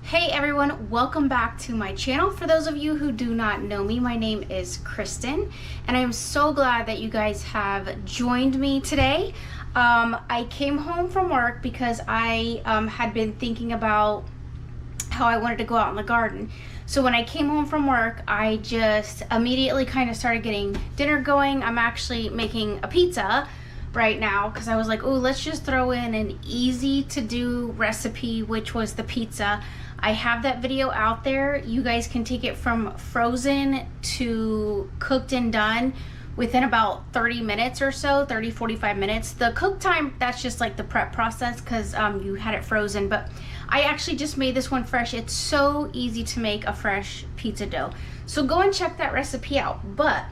Hey everyone, welcome back to my channel. For those of you who do not know me, my name is Kristen, and I am so glad that you guys have joined me today. I came home from work because I had been thinking about how I wanted to go out in the garden. So when I came home from work, I just immediately kind of started getting dinner going. I'm actually making a pizza right now because I was like, oh, let's just throw in an easy to do recipe, which was the pizza. I have that video out there. You guys can take it from frozen to cooked and done within about 30 minutes or so, 45 minutes. The cook time, that's just like the prep process because you had it frozen, but I actually just made this one fresh. It's so easy to make a fresh pizza dough. So go and check that recipe out. But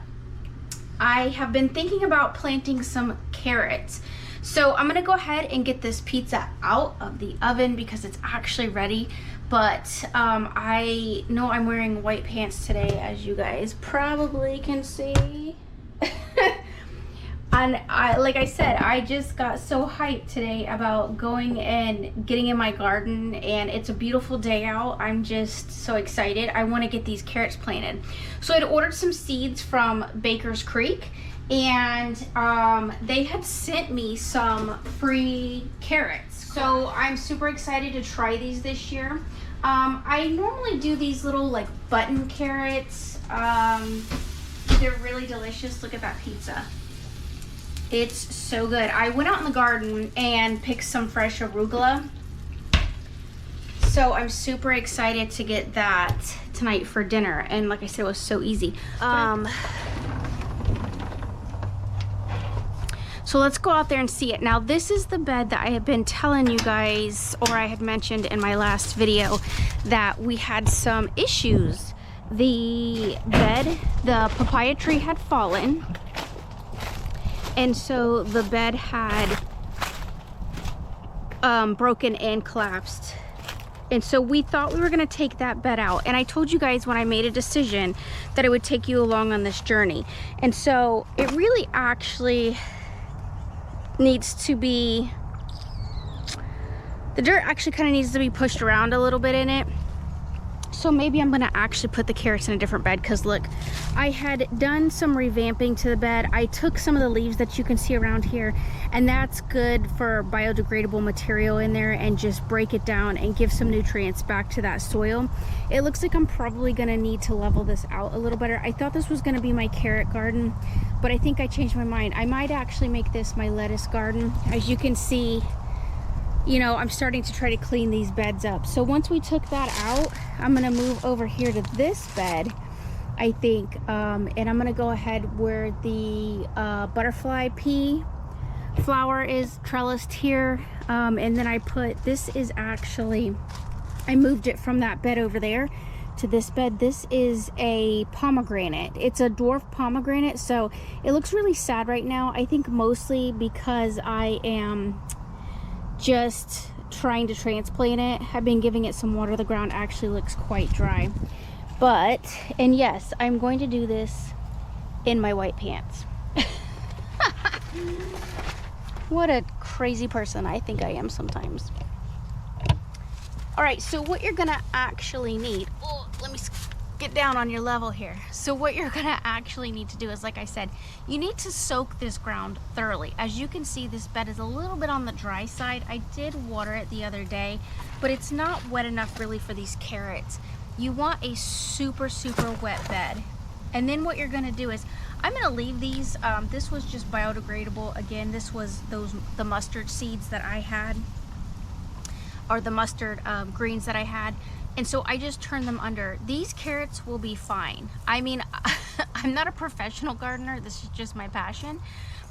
I have been thinking about planting some carrots. So I'm gonna go ahead and get this pizza out of the oven because it's actually ready. But I know I'm wearing white pants today, as you guys probably can see. And like I said, I just got so hyped today about going and getting in my garden, and it's a beautiful day out. I'm just so excited. I want to get these carrots planted. So I'd ordered some seeds from Baker's Creek, and they had sent me some free carrots. So I'm super excited to try these this year. I normally do these little like button carrots. They're really delicious. Look at that pizza. It's so good. I went out in the garden and picked some fresh arugula. So I'm super excited to get that tonight for dinner. And like I said, it was so easy. So let's go out there and see it. Now this is the bed that I have been telling you guys, or I had mentioned in my last video, that we had some issues. The bed, the papaya tree had fallen, and so the bed had broken and collapsed. And so we thought we were gonna take that bed out. And I told you guys when I made a decision that it would take you along on this journey. And so it really actually needs to be, the dirt actually kind of needs to be pushed around a little bit in it. So maybe I'm gonna actually put the carrots in a different bed, because look, I had done some revamping to the bed. I took some of the leaves that you can see around here, and that's good for biodegradable material in there, and just break it down and give some nutrients back to that soil. It looks like I'm probably gonna need to level this out a little better. I thought this was gonna be my carrot garden, but I think I changed my mind. I might actually make this my lettuce garden. As you can see, you know, I'm starting to try to clean these beds up. So once we took that out, I'm gonna move over here to this bed, I think, and I'm gonna go ahead where the butterfly pea flower is trellised here, and then I put, this is actually, I moved it from that bed over there to this bed. This is a pomegranate. It's a dwarf pomegranate, so it looks really sad right now. I think mostly because I am just trying to transplant it. I've been giving it some water. The ground actually looks quite dry. But, and yes, I'm going to do this in my white pants. What a crazy person I think I am sometimes. All right, so what you're gonna actually need, oh, let me get down on your level here. So what you're gonna actually need to do is, like I said, you need to soak this ground thoroughly. As you can see, this bed is a little bit on the dry side. I did water it the other day, but it's not wet enough really for these carrots. You want a super, super wet bed. And then what you're gonna do is, I'm gonna leave these, this was just biodegradable. Again, this was the mustard seeds that I had, or the mustard greens that I had. And so I just turned them under. These carrots will be fine. I mean, I'm not a professional gardener. This is just my passion.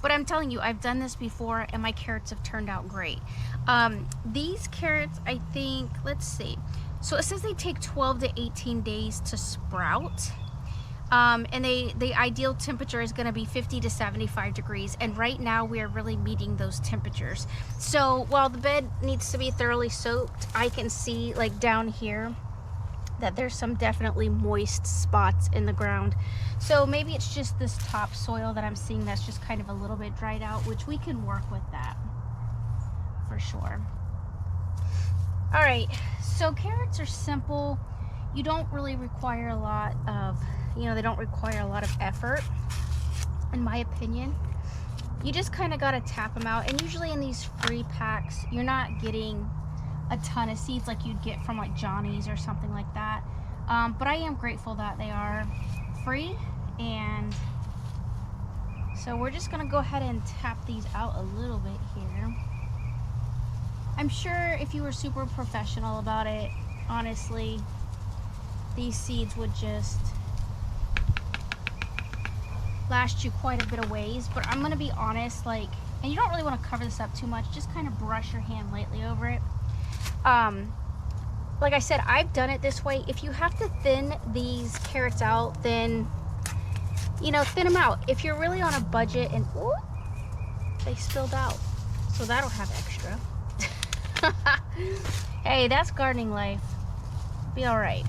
But I'm telling you, I've done this before and my carrots have turned out great. These carrots, I think, let's see. So it says they take 12 to 18 days to sprout. And the ideal temperature is going to be 50 to 75 degrees, and right now we are really meeting those temperatures. So while the bed needs to be thoroughly soaked, I can see like down here that there's some definitely moist spots in the ground. So maybe it's just this top soil that I'm seeing that's just kind of a little bit dried out, which we can work with that for sure. All right, so carrots are simple. You don't really require a lot of, they don't require a lot of effort, in my opinion. You just kind of got to tap them out. And usually in these free packs, you're not getting a ton of seeds like you'd get from like Johnny's or something like that. But I am grateful that they are free. And so we're just going to go ahead and tap these out a little bit here. I'm sure if you were super professional about it, honestly, these seeds would just last you quite a bit of ways. But I'm gonna be honest, like, and you don't really want to cover this up too much, just kind of brush your hand lightly over it. Like I said, I've done it this way. If you have to thin these carrots out, then thin them out. If you're really on a budget, and ooh, they spilled out, so that'll have extra. Hey, that's gardening life. Be all right.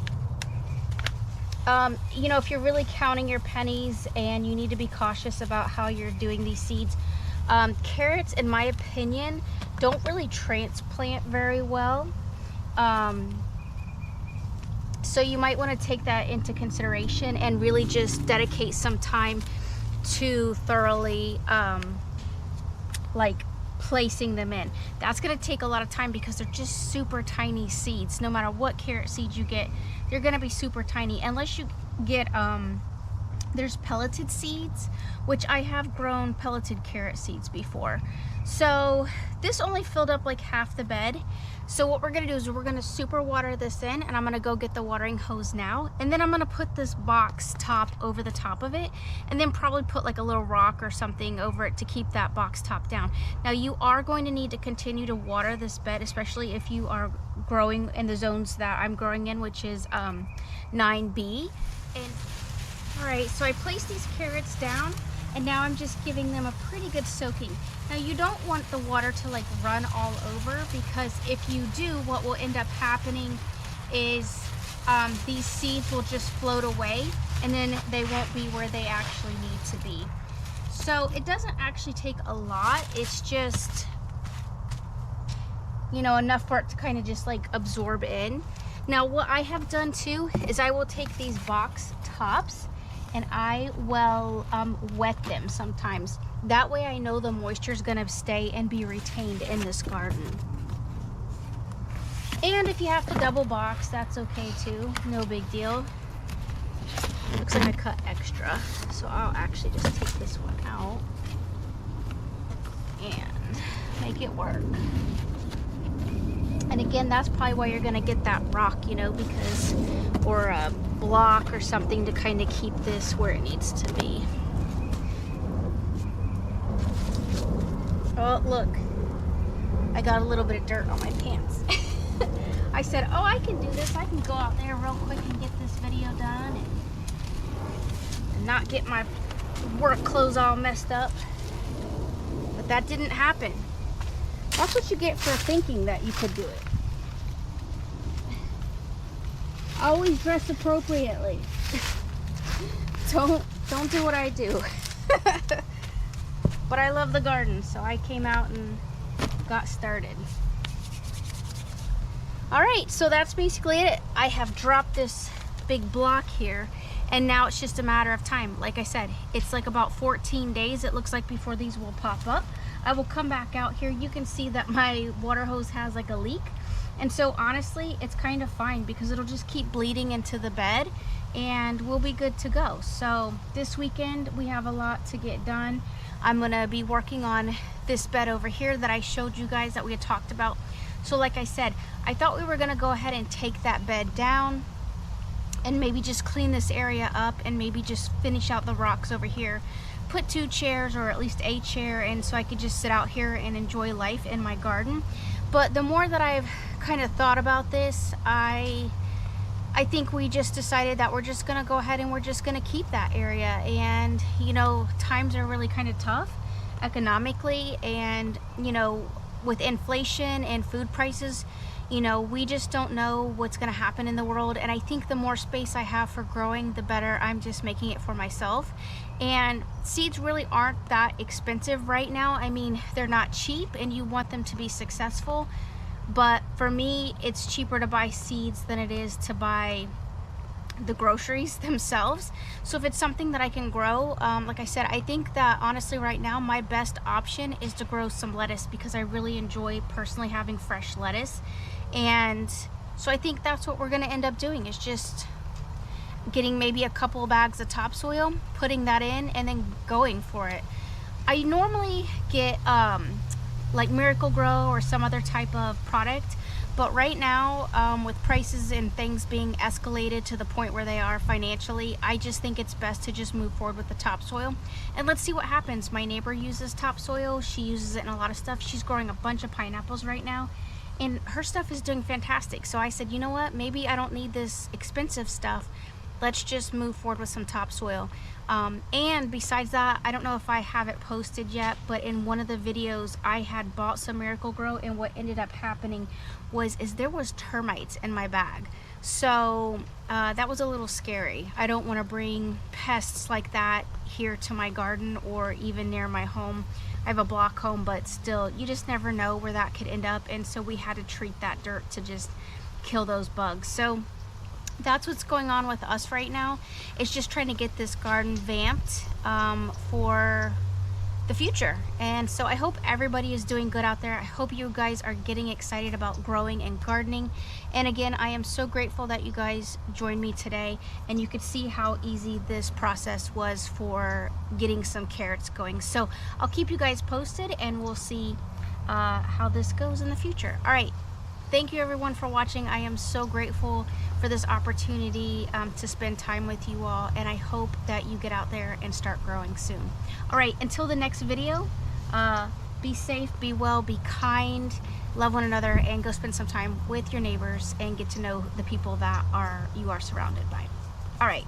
If you're really counting your pennies and you need to be cautious about how you're doing these seeds, carrots, in my opinion, don't really transplant very well. So you might want to take that into consideration and really just dedicate some time to thoroughly like placing them in. That's going to take a lot of time because they're just super tiny seeds. No matter what carrot seeds you get, they're going to be super tiny unless you get there's pelleted seeds, which I have grown pelleted carrot seeds before. So this only filled up like half the bed. So what we're gonna do is we're gonna super water this in, and I'm gonna go get the watering hose now, and then I'm gonna put this box top over the top of it, and then probably put like a little rock or something over it to keep that box top down. Now you are going to need to continue to water this bed, especially if you are growing in the zones that I'm growing in, which is 9B. And all right, so I placed these carrots down, and now I'm just giving them a pretty good soaking. Now you don't want the water to like run all over, because if you do, what will end up happening is these seeds will just float away, and then they won't be where they actually need to be. So it doesn't actually take a lot. It's just, enough for it to kind of just like absorb in. Now what I have done too is I will take these box tops and I will wet them sometimes. That way I know the moisture is gonna stay and be retained in this garden. And if you have to double box, that's okay too, no big deal. Looks like I cut extra, so I'll actually just take this one out and make it work. And again, that's probably why you're gonna get that rock, because, or a block or something to kind of keep this where it needs to be. Oh, look, I got a little bit of dirt on my pants. I said, oh, I can do this. I can go out there real quick and get this video done and not get my work clothes all messed up. But that didn't happen. That's what you get for thinking that you could do it. Always dress appropriately. Don't do what I do. But I love the garden, so I came out and got started. All right, so that's basically it. I have dropped this big block here, and now it's just a matter of time. Like I said, it's like about 14 days, it looks like, before these will pop up. I will come back out here. You can see that my water hose has like a leak. And so honestly, it's kind of fine because it'll just keep bleeding into the bed and we'll be good to go. So this weekend we have a lot to get done. I'm gonna be working on this bed over here that I showed you guys that we had talked about. So like I said, I thought we were gonna go ahead and take that bed down and maybe just clean this area up and maybe just finish out the rocks over here. Put 2 chairs or at least a chair, and so I could just sit out here and enjoy life in my garden. But the more that I've kind of thought about this, I think we just decided that we're just gonna go ahead and we're just gonna keep that area. And times are really kind of tough economically, and with inflation and food prices, we just don't know what's going to happen in the world. And I think the more space I have for growing, the better. I'm just making it for myself. And seeds really aren't that expensive right now. I mean, they're not cheap, and you want them to be successful. but for me it's cheaper to buy seeds than it is to buy the groceries themselves. So if it's something that I can grow, like I said, I think that honestly right now my best option is to grow some lettuce, because I really enjoy personally having fresh lettuce. And so I think that's what we're going to end up doing, is just getting maybe a couple of bags of topsoil, putting that in, and then going for it. I normally get like Miracle-Gro or some other type of product, but right now with prices and things being escalated to the point where they are financially, I just think it's best to just move forward with the topsoil, and let's see what happens. My neighbor uses topsoil. She uses it in a lot of stuff. She's growing a bunch of pineapples right now, and her stuff is doing fantastic. So I said, you know what, maybe I don't need this expensive stuff. Let's just move forward with some topsoil. And besides that, I don't know if I have it posted yet, but in one of the videos I had bought some Miracle-Gro, and what ended up happening was there was termites in my bag. So that was a little scary. I don't want to bring pests like that here to my garden or even near my home. I have a block home, but still, you just never know where that could end up, and so we had to treat that dirt to just kill those bugs. So that's what's going on with us right now. It's just trying to get this garden vamped for the future. And so I hope everybody is doing good out there. I hope you guys are getting excited about growing and gardening. And again, I am so grateful that you guys joined me today, and you could see how easy this process was for getting some carrots going. So I'll keep you guys posted, and we'll see how this goes in the future. All right. Thank you everyone for watching. I am so grateful for this opportunity to spend time with you all, and I hope that you get out there and start growing soon. All right, until the next video, be safe, be well, be kind, love one another, and go spend some time with your neighbors and get to know the people that you are surrounded by. All right.